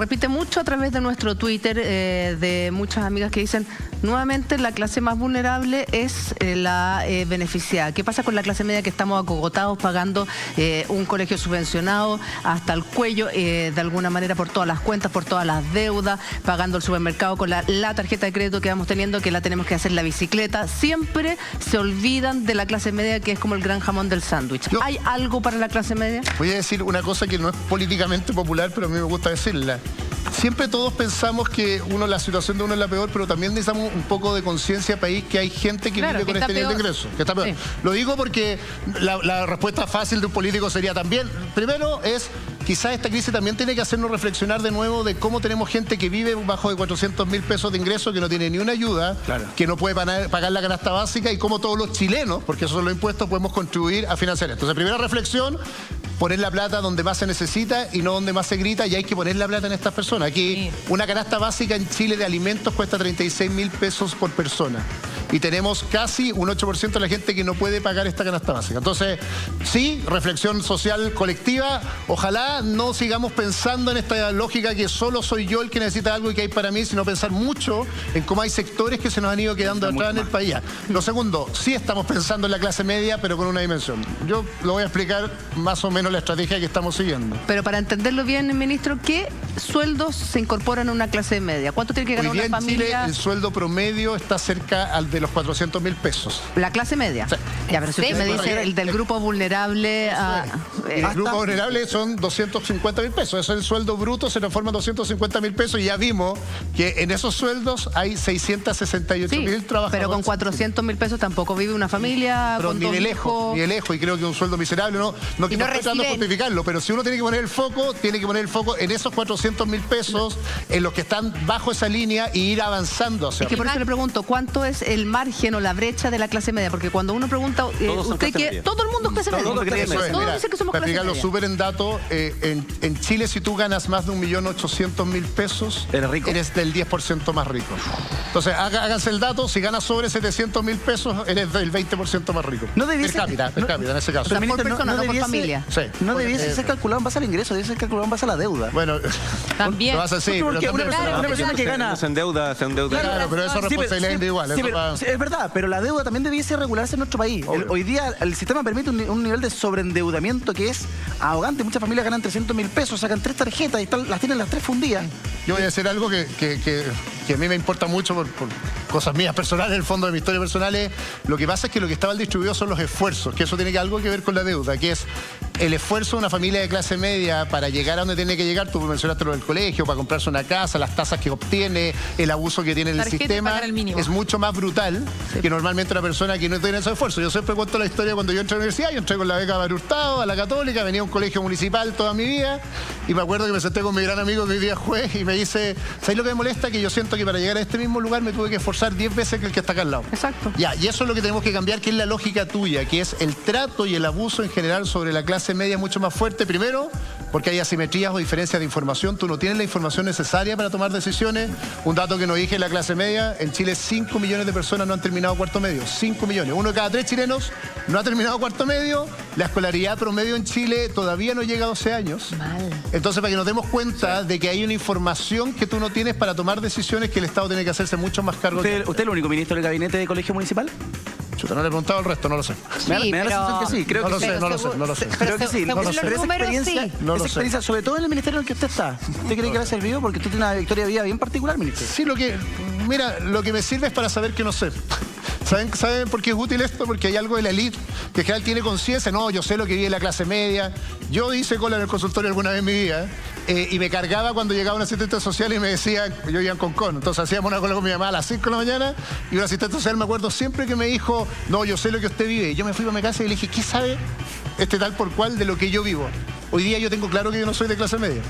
Repite mucho a través de nuestro Twitter de muchas amigas que dicen nuevamente la clase más vulnerable es la beneficiada. ¿Qué pasa con la clase media que estamos acogotados pagando un colegio subvencionado hasta el cuello de alguna manera por todas las cuentas, por todas las deudas, pagando el supermercado con la tarjeta de crédito que vamos teniendo, que la tenemos que hacer la bicicleta? Siempre se olvidan de la clase media, que es como el gran jamón del sándwich. ¿Hay algo para la clase media? Voy a decir una cosa que no es políticamente popular, pero a mí me gusta decirla. Siempre todos pensamos que la situación de uno es la peor, pero también necesitamos un poco de conciencia país que hay gente que vive con este nivel de ingreso, que está peor. Sí. Lo digo porque la respuesta fácil de un político sería también, primero es, quizás esta crisis también tiene que hacernos reflexionar de nuevo de cómo tenemos gente que vive bajo de 400.000 pesos de ingreso, que no tiene ni una ayuda, que no puede pagar la canasta básica, y cómo todos los chilenos, porque esos son los impuestos, podemos contribuir a financiar. Entonces, primera reflexión, poner la plata donde más se necesita y no donde más se grita, y hay que poner la plata en estas personas. Aquí una canasta básica en Chile de alimentos cuesta 36.000 pesos por persona. Y tenemos casi un 8% de la gente que no puede pagar esta canasta básica. Entonces, sí, reflexión social colectiva. Ojalá no sigamos pensando en esta lógica que solo soy yo el que necesita algo y que hay para mí, sino pensar mucho en cómo hay sectores que se nos han ido quedando atrás en el país. Lo segundo, sí estamos pensando en la clase media, pero con una dimensión. Yo lo voy a explicar más o menos la estrategia que estamos siguiendo. Pero para entenderlo bien, ministro, ¿qué sueldos se incorporan a una clase media? ¿Cuánto tiene que ganar una familia? En Chile el sueldo promedio está cerca al de los 400.000 pesos. ¿La clase media? Sí. Ya, pero si usted me dice el del grupo vulnerable... el grupo vulnerable son 250.000 pesos. Eso es el sueldo bruto, se transforma en 250.000 pesos, y ya vimos que en esos sueldos hay 668.000 trabajadores. Pero con 400.000 pesos tampoco vive una familia, pero con ni de lejos, y creo que un sueldo miserable, no estoy tratando de justificarlo, pero si uno tiene que poner el foco, en esos 400.000 pesos, en los que están bajo esa línea, y ir avanzando hacia arriba. Es que por eso le pregunto, ¿cuánto es el margen o la brecha de la clase media? Porque cuando uno pregunta, usted que todo el mundo es clase media. Todos dicen que somos clase media. Para explicarlo súper en datos, en Chile, si tú ganas más de 1.800.000 pesos, eres del 10% más rico. Entonces, háganse el dato, si ganas sobre 700.000 pesos, eres del 20% más rico. No debiese, per cápita, en ese caso. Pero por persona, no por familia. Sí. No debiese ser calculado en base al ingreso, debe ser calculado en base a la deuda. Bueno, también. Lo vas a decir, porque una persona que gana... Se endeuda. Claro, pero eso es responsabilidad individual. Es verdad, pero la deuda también debiese regularse en nuestro país. Hoy día el sistema permite un nivel de sobreendeudamiento que es ahogante. Muchas familias ganan 300.000 pesos, sacan 3 tarjetas y las tienen las 3 fundidas. Yo voy a decir algo que a mí me importa mucho por cosas mías personales, en el fondo de mi historia personal. Lo que pasa es que lo que está mal distribuido son los esfuerzos, que eso tiene algo que ver con la deuda, que es el esfuerzo de una familia de clase media para llegar a donde tiene que llegar. Tú mencionaste lo del colegio, para comprarse una casa, las tasas que obtiene, el abuso que tiene en el sistema, es mucho más brutal que normalmente una persona que no tiene esos esfuerzos. Yo siempre cuento la historia cuando yo entré a la universidad. Yo entré con la beca Mario Hurtado a la Católica, venía a un colegio municipal toda mi vida, y me acuerdo que me senté con mi gran amigo que hoy día es juez, y me dice, ¿sabes lo que me molesta? Que yo siento que para llegar a este mismo lugar me tuve que esforzar 10 veces que el que está acá al lado. Exacto. Ya, y eso es lo que tenemos que cambiar, que es la lógica tuya, que es el trato y el abuso en general sobre la clase media mucho más fuerte. Primero, porque hay asimetrías o diferencias de información. Tú no tienes la información necesaria para tomar decisiones. Un dato que nos dije en la clase media, en Chile 5 millones de personas no han terminado cuarto medio. 5 millones. 1 de cada 3 chilenos no ha terminado cuarto medio. La escolaridad promedio en Chile todavía no llega a 12 años. Mal. Entonces, para que nos demos cuenta de que hay una información que tú no tienes para tomar decisiones, que el Estado tiene que hacerse mucho más cargo. ¿Usted es el único ministro del gabinete de colegio municipal? Chuta, no le he preguntado al resto, no lo sé. Sí, me da la sensación que sí, creo que sí. No lo sé. Creo que sí. Pero esa experiencia, sobre todo en el ministerio en el que usted está, ¿usted cree que le ha servido? Porque usted tiene una victoria de vida bien particular, ministro. Sí, lo que me sirve es para saber que no sé. ¿Saben por qué es útil esto? Porque hay algo de la élite que en general tiene conciencia. No, yo sé lo que vive la clase media. Yo hice cola en el consultorio alguna vez en mi vida, y me cargaba cuando llegaba un asistente social y me decía, yo vivía en Concón, entonces hacíamos una cola con mi mamá a las 5 de la mañana, y un asistente social, me acuerdo siempre que me dijo, no, yo sé lo que usted vive. Y yo me fui para mi casa y le dije, ¿qué sabe este tal por cual de lo que yo vivo? Hoy día yo tengo claro que yo no soy de clase media.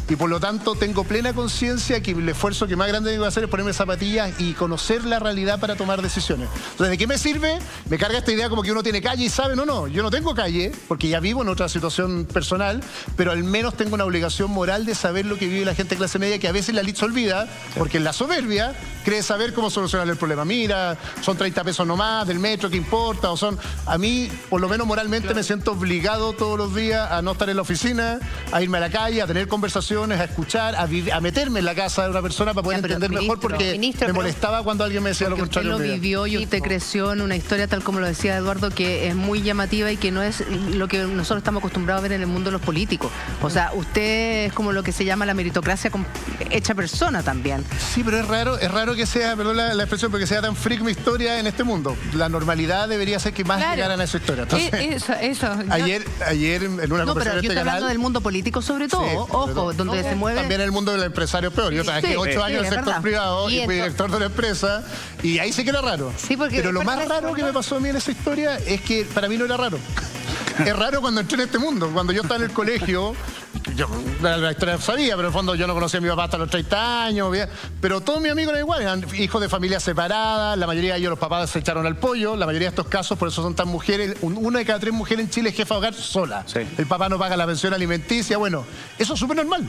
Y por lo tanto tengo plena conciencia que el esfuerzo que más grande debo hacer es ponerme zapatillas y conocer la realidad para tomar decisiones. Entonces, ¿de qué me sirve? Me carga esta idea como que uno tiene calle y sabe. No, yo no tengo calle, porque ya vivo en otra situación personal, pero al menos tengo una obligación moral de saber lo que vive la gente de clase media, que a veces la élite se olvida, porque en la soberbia cree saber cómo solucionar el problema. Mira, son 30 pesos nomás del metro, ¿qué importa? A mí, por lo menos moralmente, me siento obligado todos los días a no estar en la oficina, a irme a la calle, a tener conversaciones, conversaciones, a escuchar, a meterme en la casa de una persona para poder entender mejor, porque me molestaba cuando alguien me decía lo contrario. Usted lo vivió y usted creció en una historia, tal como lo decía Eduardo, que es muy llamativa y que no es lo que nosotros estamos acostumbrados a ver en el mundo de los políticos. O sea, usted es como lo que se llama la meritocracia hecha persona también. Sí, pero es raro que sea, perdón la expresión, porque sea tan freak mi historia en este mundo. La normalidad debería ser que más llegaran a esa historia. Entonces, eso. Ayer en una conversación pero yo estoy hablando del mundo político sobre todo, ojo, donde se mueve... También el mundo del empresario peor. Yo trabajé 8 años en el sector privado y fui director de una empresa, y ahí sí que era raro. Sí, pero lo más raro que me pasó a mí en esa historia es que para mí no era raro. Es raro cuando entré en este mundo. Cuando yo estaba en el colegio, yo la historia sabía, pero en el fondo yo no conocía a mi papá hasta los 30 años. Pero todos mis amigos eran igual, eran hijos de familias separadas. La mayoría de ellos, los papás se echaron al pollo. La mayoría de estos casos, por eso son tan mujeres. Una de cada 3 mujeres en Chile es jefa de hogar sola. Sí. El papá no paga la pensión alimenticia. Bueno, eso es súper normal.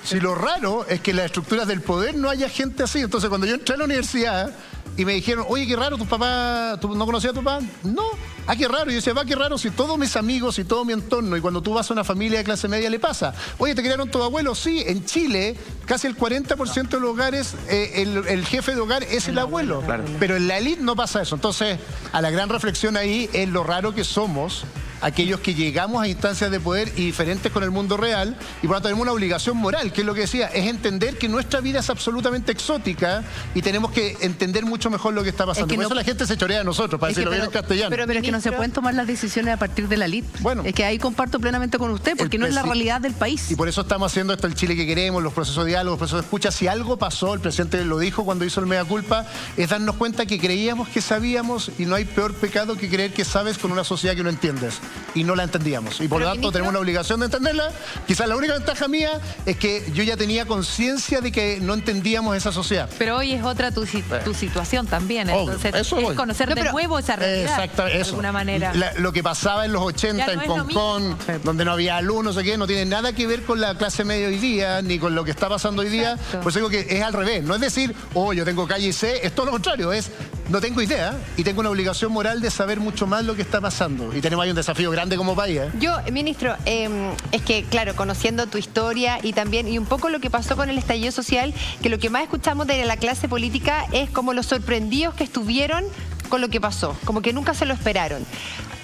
Si lo raro es que en las estructuras del poder no haya gente así. Entonces, cuando yo entré a la universidad y me dijeron, oye, qué raro, ¿tu papá, tú no conocías a tu papá? No. Ah, qué raro. Y yo decía, va, qué raro si todos mis amigos y todo mi entorno, y cuando tú vas a una familia de clase media le pasa. Oye, ¿te criaron tus abuelos? Sí, en Chile casi el 40% de los hogares, el jefe de hogar es el abuelo. Claro. Pero en la élite no pasa eso. Entonces, a la gran reflexión ahí es lo raro que somos aquellos que llegamos a instancias de poder y diferentes con el mundo real, y por lo tanto tenemos una obligación moral, que es lo que decía, es entender que nuestra vida es absolutamente exótica y tenemos que entender mucho mejor lo que está pasando. Por eso la gente se chorea de nosotros, para decirlo bien en castellano. Pero es que no se pueden tomar las decisiones a partir de la elite. Bueno, es que ahí comparto plenamente con usted, porque no es la realidad del país. Y por eso estamos haciendo esto, el Chile que queremos, los procesos de diálogo, los procesos de escucha. Si algo pasó, el presidente lo dijo cuando hizo el mea culpa, es darnos cuenta que creíamos que sabíamos, y no hay peor pecado que creer que sabes con una sociedad que no entiendes. Y no la entendíamos. Y por lo tanto tenemos la obligación de entenderla. Quizás la única ventaja mía es que yo ya tenía conciencia de que no entendíamos esa sociedad. Pero hoy es otra tu situación también. Entonces es conocer de nuevo esa realidad. Exactamente, de alguna manera. Lo que pasaba en los 80 en Concón, donde no había alumnos, no sé qué, no tiene nada que ver con la clase media hoy día, ni con lo que está pasando hoy día. Por eso digo que es al revés. No es decir, oh, yo tengo calle y sé, es todo lo contrario. Es, no tengo idea y tengo una obligación moral de saber mucho más lo que está pasando. Y tenemos ahí un desafío grande como país. Yo, ministro, es que, claro, conociendo tu historia y también, y un poco lo que pasó con el estallido social, que lo que más escuchamos de la clase política es como los sorprendidos que estuvieron con lo que pasó, como que nunca se lo esperaron.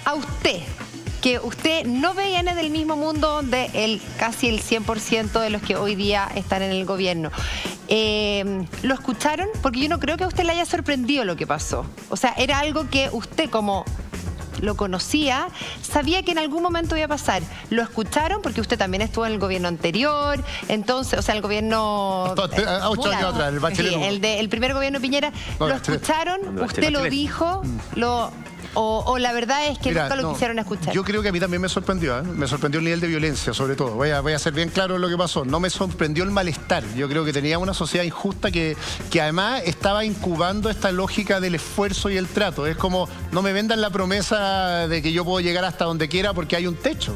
A usted, que usted no viene del mismo mundo donde casi el 100% de los que hoy día están en el gobierno, ¿lo escucharon? Porque yo no creo que a usted le haya sorprendido lo que pasó. O sea, era algo que usted, como lo conocía, sabía que en algún momento iba a pasar. ¿Lo escucharon? Porque usted también estuvo en el gobierno anterior, entonces, o sea, el gobierno... 8 años atrás, el Bachelet. Sí, el primer gobierno Piñera. ¿Lo escucharon? ¿Usted lo dijo? O la verdad es que nunca lo quisieron escuchar. Yo creo que a mí también me sorprendió, me sorprendió el nivel de violencia, sobre todo. Voy a ser bien claro en lo que pasó. No me sorprendió el malestar. Yo creo que teníamos una sociedad injusta que además estaba incubando esta lógica del esfuerzo y el trato. Es como, no me vendan la promesa de que yo puedo llegar hasta donde quiera porque hay un techo.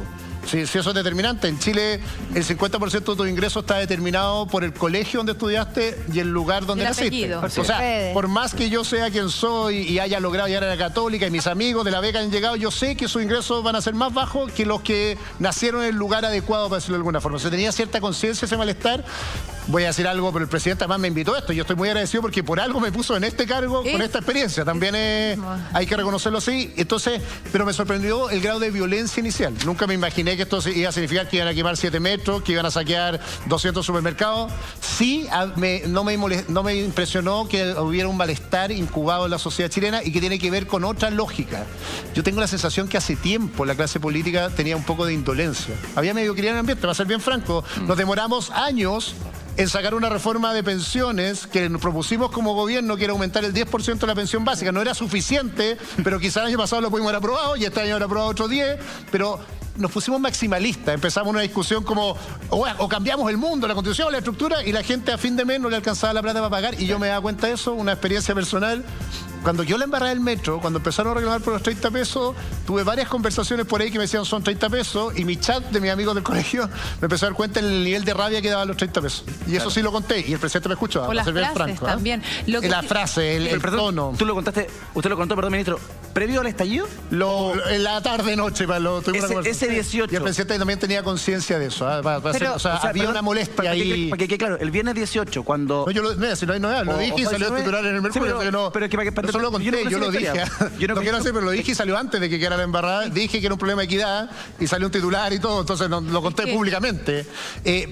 Si eso es determinante. En Chile el 50% de tu ingreso está determinado por el colegio donde estudiaste y el lugar donde naciste. O sea, por más que yo sea quien soy y haya logrado llegar a la Católica y mis amigos de la beca han llegado, yo sé que sus ingresos van a ser más bajos que los que nacieron en el lugar adecuado, para decirlo de alguna forma. Se tenía cierta conciencia ese malestar. Voy a decir algo, pero el presidente además me invitó a esto. Yo estoy muy agradecido porque por algo me puso en este cargo con esta experiencia. También hay que reconocerlo así. Entonces, pero me sorprendió el grado de violencia inicial. Nunca me imaginé que esto iba a significar que iban a quemar 7 metros, que iban a saquear 200 supermercados. Sí, no me impresionó que hubiera un malestar incubado en la sociedad chilena y que tiene que ver con otra lógica. Yo tengo la sensación que hace tiempo la clase política tenía un poco de indolencia. Había mediocridad en el ambiente, va a ser bien franco. Nos demoramos años en sacar una reforma de pensiones que nos propusimos como gobierno, que era aumentar el 10% de la pensión básica. No era suficiente, pero quizás el año pasado lo pudimos haber aprobado y este año habrá aprobado otro 10, pero nos pusimos maximalistas, empezamos una discusión como o cambiamos el mundo, la constitución, la estructura, y la gente a fin de mes no le alcanzaba la plata para pagar, y yo me daba cuenta de eso, una experiencia personal. Cuando yo la embarré del metro, cuando empezaron a reclamar por los 30 pesos, tuve varias conversaciones por ahí que me decían son 30 pesos, y mi chat de mis amigos del colegio me empezó a dar cuenta del nivel de rabia que daban los 30 pesos. Y eso sí lo conté, y el presidente me escuchó. O las frases franco, también. La frase, el tono. Tú lo contaste, usted lo contó, perdón, ministro, ¿Previo al estallido? En la tarde-noche. Ese 18. Y el presidente también tenía conciencia de eso. Había una molestia ahí. Porque claro, el viernes 18, cuando... No, yo lo dije y salió a titular en el Mercurio. Eso lo conté, yo lo dije. No quiero hacer, pero lo dije y salió antes de que quedara la embarrada. Dije que era un problema de equidad y salió un titular y todo, entonces lo conté públicamente.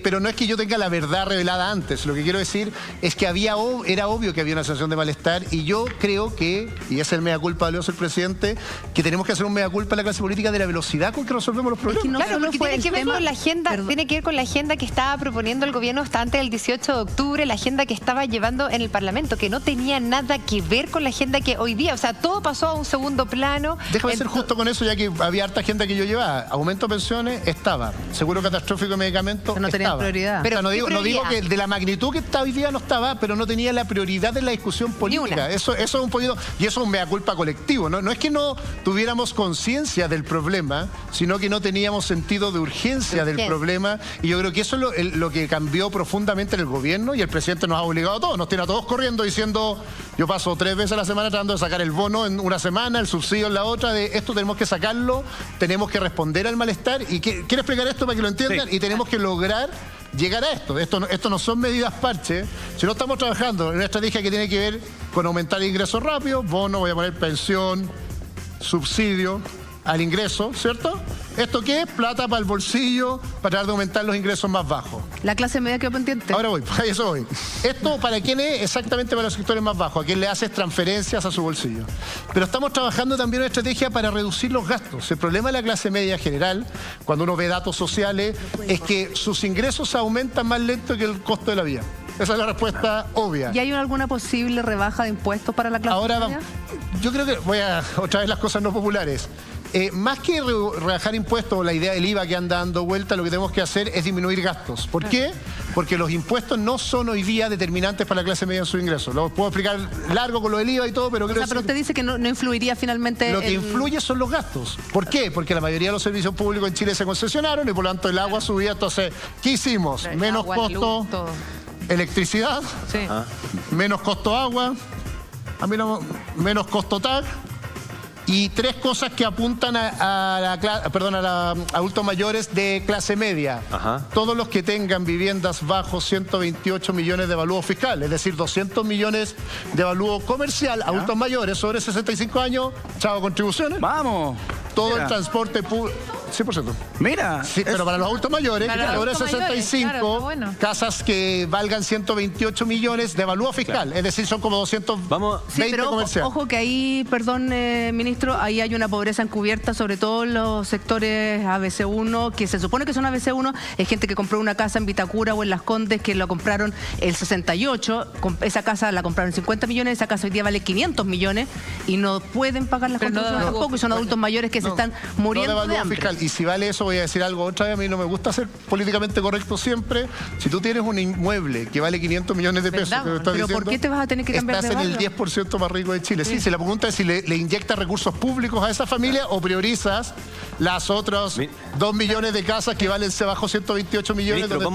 Pero no es que yo tenga la verdad revelada antes. Lo que quiero decir es que era obvio que había una sensación de malestar y yo creo que, y es el mea culpa de el presidente, que tenemos que hacer un mea culpa a la clase política de la velocidad con que resolvemos los problemas. Claro, porque tiene que ver con la agenda, tiene que ver con la agenda que estaba proponiendo el gobierno hasta antes del 18 de octubre, la agenda que estaba llevando en el Parlamento, que no tenía nada que ver con la agenda que hoy día, o sea, todo pasó a un segundo plano. Déjame ser justo con eso, ya que había harta agenda que yo llevaba. Aumento de pensiones estaba, seguro catastrófico de medicamentos no tenía prioridad. Pero no digo que de la magnitud que está hoy día no estaba, pero no tenía la prioridad de la discusión política. Eso es un poquito, y eso es un mea culpa colectivo. No es que no tuviéramos conciencia del problema, sino que no teníamos sentido de urgencia del problema, y yo creo que eso es lo que cambió profundamente en el gobierno, y el presidente nos ha obligado a todos, nos tiene a todos corriendo diciendo, yo paso 3 veces a la semana tratando de sacar el bono en una semana, el subsidio en la otra, de esto tenemos que sacarlo, tenemos que responder al malestar, y quiero explicar esto para que lo entiendan, y tenemos que lograr llegar a esto. Esto no son medidas parche, sino estamos trabajando en una estrategia que tiene que ver con aumentar ingresos rápidos, bono, voy a poner pensión, subsidio al ingreso, ¿cierto? ¿Esto qué es? Plata para el bolsillo, para tratar de aumentar los ingresos más bajos. La clase media quedó pendiente. Ahora voy, para eso voy. ¿Esto para quién es? Exactamente para los sectores más bajos, a quien le haces transferencias a su bolsillo. Pero estamos trabajando también una estrategia para reducir los gastos. El problema de la clase media general, cuando uno ve datos sociales, es que sus ingresos aumentan más lento que el costo de la vida. Esa es la respuesta obvia. ¿Y hay alguna posible rebaja de impuestos para la clase media? Ahora, yo creo que voy a otra vez las cosas no populares. Más que rebajar impuestos, la idea del IVA que anda dando vuelta, lo que tenemos que hacer es disminuir gastos. ¿Por qué? Porque los impuestos no son hoy día determinantes para la clase media en sus ingresos. Lo puedo explicar largo con lo del IVA y todo, pero pero usted dice que no influiría finalmente. Lo que influye son los gastos. ¿Por qué? Porque la mayoría de los servicios públicos en Chile se concesionaron y por lo tanto el agua subía. Entonces, ¿qué hicimos? Menos costo electricidad, menos costo agua, menos costo TAC. Y 3 cosas que apuntan a adultos mayores de clase media. Todos los que tengan viviendas bajo 128 millones de avalúo fiscal, es decir, 200 millones de avalúo comercial, adultos mayores sobre 65 años, chavo contribuciones. ¡Vamos! Todo el transporte público, 100%. Mira. Sí, pero para los adultos mayores, sobre 65, casas que valgan 128 millones de avalúo fiscal. Es decir, son como 220 comerciales. Ojo que ahí, perdón, ministro, ahí hay una pobreza encubierta, sobre todo en los sectores ABC1, que se supone que son ABC1, es gente que compró una casa en Vitacura o en Las Condes, que la compraron el 68, esa casa la compraron 50 millones, esa casa hoy día vale 500 millones, y no pueden pagar las construcciones tampoco, y son adultos mayores que se están muriendo de hambre. Fiscal. Y si vale eso, voy a decir algo otra vez, a mí no me gusta ser políticamente correcto siempre. Si tú tienes un inmueble que vale 500 millones de pesos, pero ¿por qué te vas a tener que cambiar de barrio? Estás en el 10% más rico de Chile. Sí, si la pregunta es si le inyectas recursos públicos a esa familia o priorizas las otras 2 millones de casas que valen bajo 128 millones. Ministro,